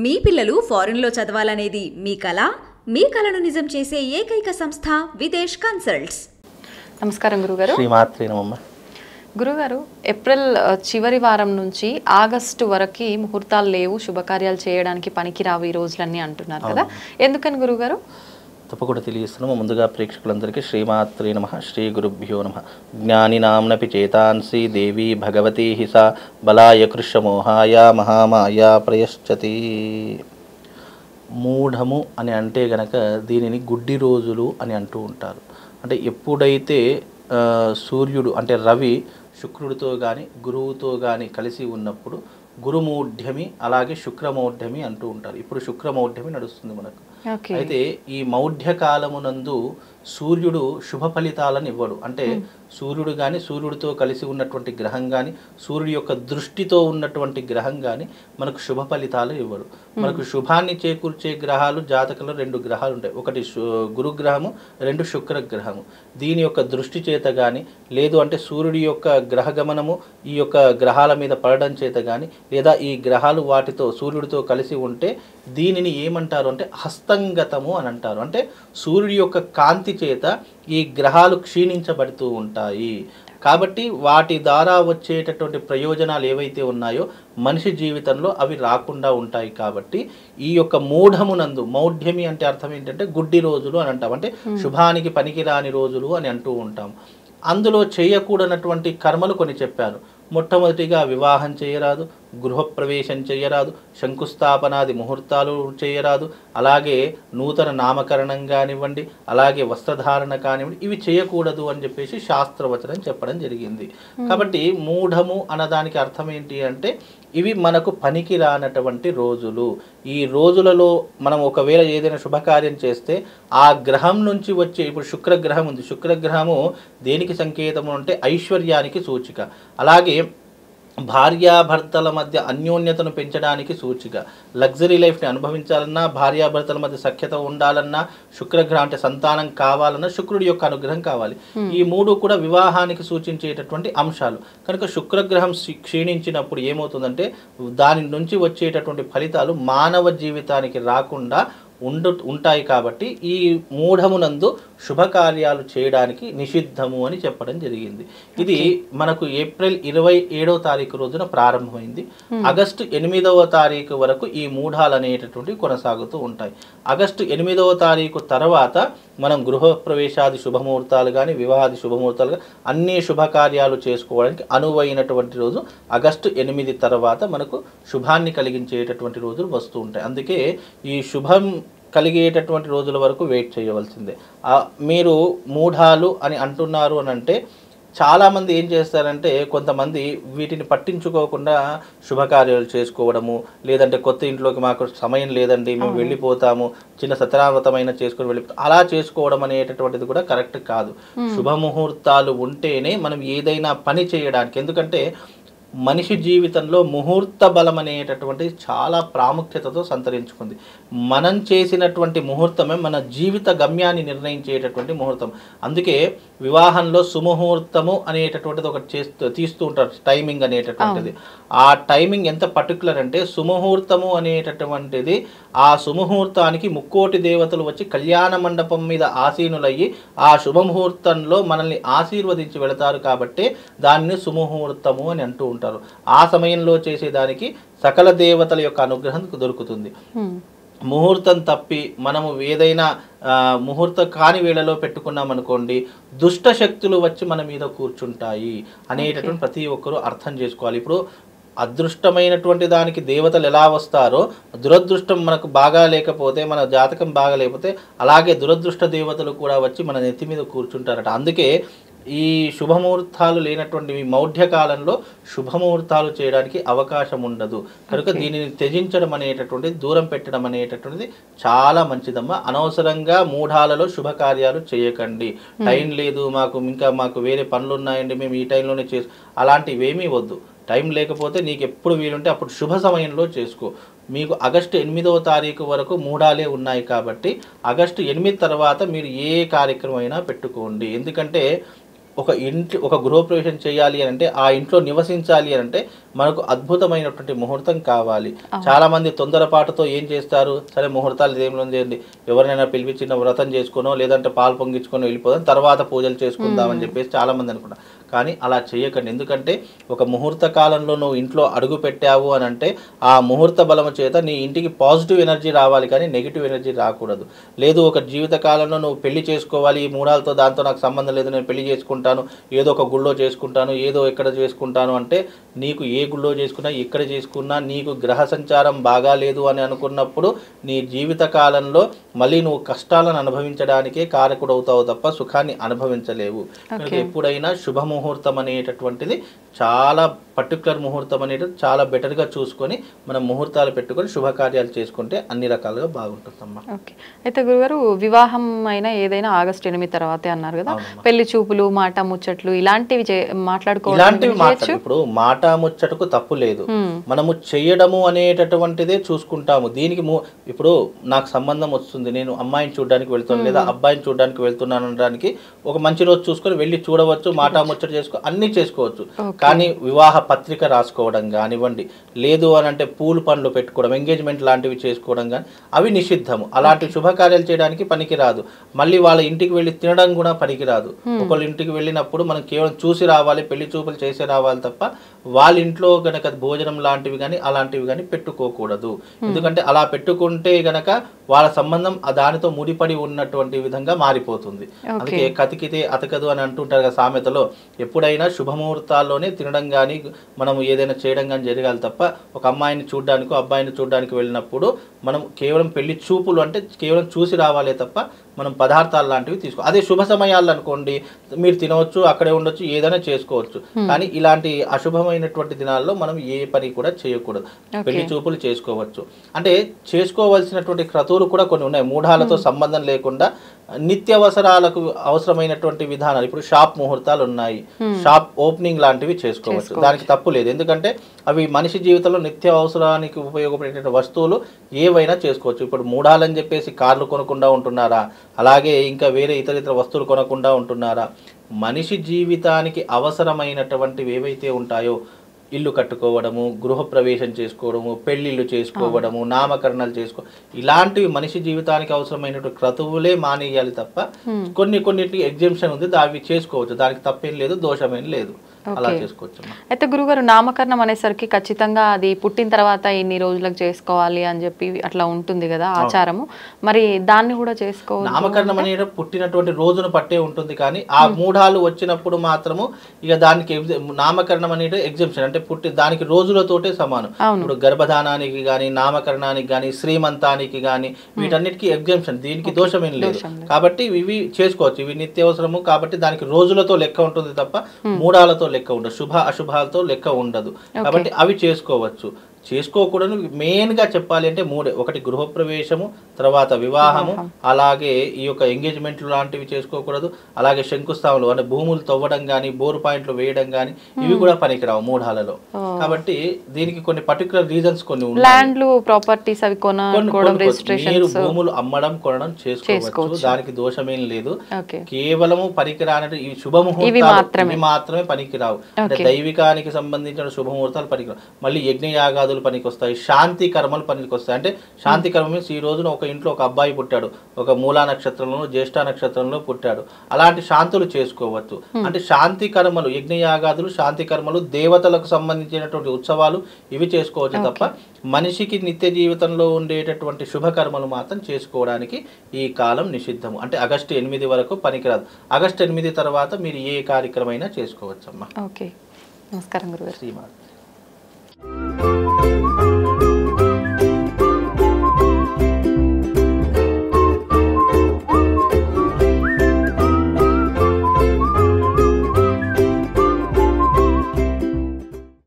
మీ పిల్లలు ఫారెన్లో చదవాలనేది మీ కల? మీ కలను నిజం చేసే ఏకైక సంస్థ విదేశ్ కన్సల్ట్స్. నమస్కారం గురుగారు. శ్రీమాత్రే నమః. గురుగారు, ఏప్రిల్ చివరి వారం నుంచి ఆగస్టు వరకు ముహూర్తాలు లేవు, శుభకార్యాలు చేయడానికి పనికిరావు ఈ రోజులన్నీ అంటున్నారు కదా, ఎందుకని గురుగారు? తప్పకుండా తెలియజేస్తున్నాము. ముందుగా ప్రేక్షకులందరికీ శ్రీమాత్రే నమః, శ్రీ గురుభ్యో నమః. జ్ఞానినాంనపి చేతాంసి దేవి భగవతి హిసా బలాయ కృష్ణమోహాయ మహామాయ ప్రయశ్చతి. మూఢము అని అంటే గనక దీనిని గుడ్డి రోజులు అని అంటూ ఉంటారు. అంటే ఎప్పుడైతే సూర్యుడు అంటే రవి శుక్రుడితో కానీ గురువుతో కానీ కలిసి ఉన్నప్పుడు గురుమౌఢ్యమి, అలాగే శుక్రమౌఢ్యమి అంటూ ఉంటారు. ఇప్పుడు శుక్రమౌఢ్యమి నడుస్తుంది మనకు. అయితే ఈ మౌఢ్య కాలమునందు సూర్యుడు శుభ ఫలితాలను ఇవ్వడు. అంటే సూర్యుడు కానీ, సూర్యుడితో కలిసి ఉన్నటువంటి గ్రహం కానీ, సూర్యుడి యొక్క దృష్టితో ఉన్నటువంటి గ్రహం కానీ మనకు శుభ ఫలితాలు ఇవ్వడు. మనకు శుభాన్ని చేకూర్చే గ్రహాలు జాతకంలో 2 గ్రహాలు ఉంటాయి. ఒకటి గురుగ్రహము, 2 శుక్రగ్రహము. దీని యొక్క దృష్టి చేత కానీ, లేదు అంటే సూర్యుడి యొక్క గ్రహ గమనము ఈ యొక్క గ్రహాల మీద పడడం చేత కానీ, లేదా ఈ గ్రహాలు వాటితో సూర్యుడితో కలిసి ఉంటే దీనిని ఏమంటారు అంటే హస్తంగతము అని అంటారు. అంటే సూర్యుడి యొక్క కాంతి చేత ఈ గ్రహాలు క్షీణించబడుతూ ఉంటాయి. కాబట్టి వాటి ద్వారా వచ్చేటటువంటి ప్రయోజనాలు ఏవైతే ఉన్నాయో మనిషి జీవితంలో అవి రాకుండా ఉంటాయి. కాబట్టి ఈ యొక్క మూఢమునందు, మౌఢ్యమి అంటే అర్థం ఏంటంటే గుడ్డి రోజులు అని అంటాం. అంటే శుభానికి పనికిరాని రోజులు అని అంటూ ఉంటాం. అందులో చేయకూడనటువంటి కర్మలు కొన్ని చెప్పాను. మొట్టమొదటిగా వివాహం చేయరాదు, గృహప్రవేశం చేయరాదు, శంకుస్థాపనాది ముహూర్తాలు చేయరాదు, అలాగే నూతన నామకరణం కానివ్వండి, అలాగే వస్త్రధారణ కానివ్వండి, ఇవి చేయకూడదు అని చెప్పేసి శాస్త్రవచనం చెప్పడం జరిగింది. కాబట్టి మూఢము అన్నదానికి అర్థం ఏంటి అంటే ఇవి మనకు పనికి రానటువంటి రోజులు. ఈ రోజులలో మనం ఒకవేళ ఏదైనా శుభకార్యం చేస్తే ఆ గ్రహం నుంచి వచ్చే, ఇప్పుడు శుక్రగ్రహం ఉంది, శుక్రగ్రహము దేనికి సంకేతము అంటే ఐశ్వర్యానికి సూచిక. అలాగే భార్యాభర్తల మధ్య అన్యోన్యతను పెంచడానికి సూచిక. లగ్జరీ లైఫ్ని అనుభవించాలన్నా, భార్యాభర్తల మధ్య సఖ్యత ఉండాలన్నా, శుక్రగ్రహం అంటే సంతానం కావాలన్నా శుక్రుడి యొక్క అనుగ్రహం కావాలి. ఈ 3 కూడా వివాహానికి సూచించేటటువంటి అంశాలు. కనుక శుక్రగ్రహం క్షీణించినప్పుడు ఏమవుతుందంటే దాని నుంచి వచ్చేటటువంటి ఫలితాలు మానవ జీవితానికి రాకుండా ఉంటాయి. కాబట్టి ఈ మూఢమునందు శుభకార్యాలు చేయడానికి నిషిద్ధము అని చెప్పడం జరిగింది. ఇది మనకు ఏప్రిల్ 27వ తారీఖు రోజున ప్రారంభమైంది. ఆగస్టు 8వ తారీఖు వరకు ఈ మూఢాలు అనేటటువంటివి కొనసాగుతూ ఉంటాయి. ఆగస్టు 8వ తారీఖు తర్వాత మనం గృహప్రవేశాది శుభముహూర్తాలు కానీ, వివాహాది శుభముహూర్తాలు కానీ అన్ని శుభకార్యాలు చేసుకోవడానికి అనువైనటువంటి రోజు ఆగస్టు 8 తర్వాత మనకు శుభాన్ని కలిగించేటటువంటి రోజులు వస్తూ ఉంటాయి. అందుకే ఈ శుభం కలిగేటటువంటి రోజుల వరకు వెయిట్ చేయవలసిందే. మీరు మూఢాలు అని అంటున్నారు అని అంటే చాలామంది ఏం చేస్తారంటే కొంతమంది వీటిని పట్టించుకోకుండా శుభకార్యాలు చేసుకోవడము, లేదంటే కొత్త ఇంట్లోకి మాకు సమయం లేదండి మేము వెళ్ళిపోతాము, చిన్న సత్యనామతమైన చేసుకొని వెళ్ళిపోతాం, అలా చేసుకోవడం అనేటటువంటిది కూడా కరెక్ట్ కాదు. శుభముహూర్తాలు ఉంటేనే మనం ఏదైనా పని చేయడానికి, ఎందుకంటే మనిషి జీవితంలో ముహూర్త బలం అనేటటువంటిది చాలా ప్రాముఖ్యతతో సంతరించుకుంది. మనం చేసినటువంటి ముహూర్తమే మన జీవిత గమ్యాన్ని నిర్ణయించేటటువంటి ముహూర్తం. అందుకే వివాహంలో సుముహూర్తము అనేటటువంటిది ఒకటి తీస్తూ ఉంటారు, టైమింగ్ అనేటటువంటిది. ఆ టైమింగ్ ఎంత పర్టికులర్ అంటే సుముహూర్తము అనేటటువంటిది ఆ సుముహూర్తానికి 3,000,000 దేవతలు వచ్చి కళ్యాణ మండపం మీద ఆసీనులయ్యి ఆ శుభముహూర్తంలో మనల్ని ఆశీర్వదించి వెళతారు. కాబట్టి దాన్ని సుముహూర్తము అని అంటూ ఉంటారు. ఆ సమయంలో చేసేదానికి సకల దేవతల యొక్క అనుగ్రహం దొరుకుతుంది. ముహూర్తం తప్పి మనము ఏదైనా ముహూర్త కాని వేళలో పెట్టుకున్నాం అనుకోండి, దుష్ట శక్తులు వచ్చి మన మీద కూర్చుంటాయి అనేటటువంటి ప్రతి ఒక్కరూ అర్థం చేసుకోవాలి. ఇప్పుడు అదృష్టమైనటువంటి దానికి దేవతలు ఎలా వస్తారో, దురదృష్టం మనకు బాగా లేకపోతే, మన జాతకం బాగా లేకపోతే అలాగే దురదృష్ట దేవతలు కూడా వచ్చి మన నెత్తి మీద కూర్చుంటారట. అందుకే ఈ శుభముహూర్తాలు లేనటువంటి మౌఢ్య కాలంలో శుభముహూర్తాలు చేయడానికి అవకాశం ఉండదు. కనుక దీనిని త్యజించడం అనేటటువంటిది, దూరం పెట్టడం అనేటటువంటిది చాలా మంచిదమ్మా. అనవసరంగా మూఢాలలో శుభకార్యాలు చేయకండి. టైం లేదు మాకు వేరే పనులు ఉన్నాయండి, మేము ఈ టైంలోనే అలాంటివి ఏమీ వద్దు. టైం లేకపోతే నీకు ఎప్పుడు వీలుంటే అప్పుడు శుభ సమయంలో చేసుకో. మీకు ఆగస్టు 8వ తారీఖు వరకు మూఢాలే ఉన్నాయి కాబట్టి ఆగస్టు 8 తర్వాత మీరు ఏ కార్యక్రమం అయినా పెట్టుకోండి. ఎందుకంటే ఒక గృహప్రవేశం చేయాలి అని అంటే, ఆ ఇంట్లో నివసించాలి అని అంటే మనకు అద్భుతమైనటువంటి ముహూర్తం కావాలి. చాలా మంది తొందరపాటుతో ఏం చేస్తారు, సరే ముహూర్తాలు ఏం చేయండి, ఎవరినైనా పిలిపించిన వ్రతం చేసుకునో లేదంటే పాలు పొంగించుకొని వెళ్ళిపోదాం, తర్వాత పూజలు చేసుకుందామని చెప్పేసి చాలా మంది అనుకుంటారు. కానీ అలా చేయకండి. ఎందుకంటే ఒక ముహూర్త కాలంలో నువ్వు ఇంట్లో అడుగు పెట్టావు అని అంటే ఆ ముహూర్త బలము చేత నీ ఇంటికి పాజిటివ్ ఎనర్జీ రావాలి, కానీ నెగిటివ్ ఎనర్జీ రాకూడదు. లేదు ఒక జీవిత కాలంలో నువ్వు పెళ్లి చేసుకోవాలి, ఈ మూడాలతో దాంతో నాకు సంబంధం లేదు, నేను పెళ్లి చేసుకుంటాను, ఏదో ఒక గుళ్ళో చేసుకుంటాను, ఏదో ఎక్కడ చేసుకుంటాను అంటే, నీకు ఏ గుళ్ళో చేసుకున్నా ఎక్కడ చేసుకున్నా నీకు గ్రహ సంచారం బాగా లేదు అని అనుకున్నప్పుడు నీ జీవిత కాలంలో మళ్ళీ నువ్వు కష్టాలను అనుభవించడానికే కారకుడు అవుతావు తప్ప సుఖాన్ని అనుభవించలేవు. ఎప్పుడైనా శుభముహూర్తం అనేటటువంటిది చాలా పర్టికులర్ ముహూర్తం అనేది చాలా బెటర్గా చూసుకొని మనం ముహూర్తాలు పెట్టుకొని శుభకార్యాలు చేసుకుంటే అన్ని రకాలుగా బాగుంటుందమ్మా. ఓకే, అయితే గురుగారు వివాహం అయినా ఏదైనా ఆగస్టు 8 తర్వాతే అన్నారు కదా, పెళ్లి చూపులు మాట ముచ్చట్లు ఇలాంటివి మాట్లాడుకోవాలి. ఇప్పుడు మాట ముచ్చటకు తప్పు లేదు, మనము చెయ్యడము అనేటటువంటిదే చూసుకుంటాము. దీనికి ఇప్పుడు నాకు సంబంధం వస్తుంది, నేను అమ్మాయిని చూడడానికి వెళ్తున్నాను లేదా అబ్బాయిని చూడడానికి వెళ్తున్నాను అనడానికి ఒక మంచి రోజు చూసుకొని వెళ్ళి చూడవచ్చు, మాట ముచ్చట చేసుకో అన్ని చేసుకోవచ్చు. కానీ వివాహ పత్రిక రాసుకోవడం కానివ్వండి, లేదు అని అంటే పూలు పనులు పెట్టుకోవడం, ఎంగేజ్మెంట్ లాంటివి చేసుకోవడం కానీ అవి నిషిద్ధము. అలాంటి శుభకార్యాలు చేయడానికి పనికిరాదు. మళ్ళీ వాళ్ళ ఇంటికి వెళ్ళి తినడం కూడా పనికిరాదు. ఒకళ్ళ ఇంటికి వెళ్ళినప్పుడు మనం కేవలం చూసి రావాలి, పెళ్లి చూపులు చేసి రావాలి తప్ప వాళ్ళ ఇంట్లో గనక భోజనం లాంటివి కానీ అలాంటివి కానీ పెట్టుకోకూడదు. ఎందుకంటే అలా పెట్టుకుంటే గనక వాళ్ళ సంబంధం దానితో ముడిపడి ఉన్నటువంటి విధంగా మారిపోతుంది. అందుకే కతికితే అతకదు అని అంటుంటారు కదా సామెతలో. ఎప్పుడైనా శుభముహూర్తాల్లోనే తినడం కానీ మనం ఏదైనా చేయడం కానీ జరగాలి తప్ప ఒక అమ్మాయిని చూడడానికి అబ్బాయిని చూడడానికి వెళ్ళినప్పుడు మనం కేవలం పెళ్లి చూపులు అంటే కేవలం చూసి రావాలే తప్ప మనం పదార్థాలు లాంటివి తీసుకో. అదే శుభ సమయాలు అనుకోండి, మీరు తినవచ్చు, అక్కడే ఉండొచ్చు, ఏదైనా చేసుకోవచ్చు. కానీ ఇలాంటి అశుభమైనటువంటి దినాల్లో మనం ఏ పని కూడా చేయకూడదు. పెళ్లి చూపులు చేసుకోవచ్చు. అంటే చేసుకోవాల్సినటువంటి క్రతువులు కూడా కొన్ని ఉన్నాయి, మూఢాలతో సంబంధం లేకుండా నిత్యావసరాలకు అవసరమైనటువంటి విధానాలు. ఇప్పుడు షాప్ ముహూర్తాలు ఉన్నాయి, షాప్ ఓపెనింగ్ లాంటివి చేసుకోవచ్చు, దానికి తప్పు లేదు. ఎందుకంటే అవి మనిషి జీవితంలో నిత్య అవసరానికి ఉపయోగపడే వస్తువులు ఏవైనా చేసుకోవచ్చు. ఇప్పుడు మూఢాలని చెప్పేసి కార్లు కొనకుండా ఉంటున్నారా, అలాగే ఇంకా వేరే ఇతర వస్తువులు కొనకుండా ఉంటున్నారా? మనిషి జీవితానికి అవసరమైనటువంటివి ఏవైతే ఉంటాయో, ఇల్లు కట్టుకోవడము, గృహప్రవేశం చేసుకోవడము, పెళ్ళిళ్ళు చేసుకోవడము, నామకరణాలు ఇలాంటివి మనిషి జీవితానికి అవసరమైనటువంటి క్రతువులే మానేయాలి తప్ప కొన్నిటికి ఎగ్జామ్షన్ ఉంది, అవి చేసుకోవచ్చు, దానికి తప్పేం లేదు, దోషమేం లేదు, అలా చేసుకోవచ్చు. అయితే గురుగారు నామకరణం అనేసరికి ఖచ్చితంగా అది పుట్టిన తర్వాత ఇన్ని రోజులకు చేసుకోవాలి అని చెప్పి అట్లా ఉంటుంది కదా ఆచారము, మరి దాన్ని కూడా చేసుకోవాలి. నామకరణం అనేది పుట్టినటువంటి రోజును పట్టే ఉంటుంది, కానీ ఆ మూఢాలు వచ్చినప్పుడు మాత్రము ఇక దానికి నామకరణం అనేది ఎగ్జామ్షన్ అంటే దానికి రోజులతోటే సమానం. ఇప్పుడు గర్భధానానికి కానీ నామకరణానికి కానీ శ్రీమంతానికి కానీ వీటన్నిటికీ ఎగ్జామ్షన్, దీనికి దోషమేం లేదు. కాబట్టి ఇవి చేసుకోవచ్చు, ఇవి నిత్యావసరము కాబట్టి దానికి రోజులతో లెక్క ఉంటుంది తప్ప మూఢాలతో లెక్క ఉండదు, శుభ అశుభాలతో లెక్క ఉండదు. కాబట్టి అవి చేసుకోవచ్చు. చేసుకోకూడదు మెయిన్ గా చెప్పాలి అంటే మూడే, ఒకటి గృహప్రవేశము, తర్వాత వివాహము, అలాగే ఈ యొక్క ఎంగేజ్మెంట్లు లాంటివి చేసుకోకూడదు. అలాగే శంకుస్థాపనలు అంటే భూములు తవ్వడం కానీ బోర్ పాయింట్లు వేయడం కానీ ఇవి కూడా పనికిరావు మూఢాలలో. కాబట్టి దీనికి కొన్ని పర్టికులర్ రీజన్స్ కొన్ని ఉన్నాయి. మీరు భూములు అమ్మడం కొనడం చేసుకోవచ్చు, దానికి దోషమేం లేదు. కేవలము పనికిరాని ఈ శుభముహూర్తాలు మాత్రమే పనికిరావు. అంటే దైవికానికి సంబంధించిన శుభముహూర్తాలు పనికిరావు. మళ్ళీ యజ్ఞయాగాదులు పనికొస్తాయి, శాంతి కర్మలు పనికొస్తాయి. అంటే శాంతి కర్మ మీన్స్ ఈ రోజున ఒక ఇంట్లో ఒక అబ్బాయి పుట్టాడు, ఒక మూలా నక్షత్రంలో జ్యేష్ఠ నక్షత్రంలో పుట్టాడు, అలాంటి శాంతులు చేసుకోవచ్చు. అంటే శాంతి కర్మలు, యజ్ఞయాగాదులు, శాంతి కర్మలు, దేవతలకు సంబంధించినటువంటి ఉత్సవాలు ఇవి చేసుకోవచ్చు తప్ప మనిషికి నిత్య జీవితంలో ఉండేటటువంటి శుభకర్మలు మాత్రం చేసుకోవడానికి ఈ కాలం నిషిద్ధము. అంటే ఆగస్టు 8 వరకు పనికిరాదు. ఆగస్టు 8 తర్వాత మీరు ఏ కార్యక్రమం అయినా చేసుకోవచ్చు అమ్మా. ఓకే, నమస్కారం గురుగారు. శ్రీమాన్.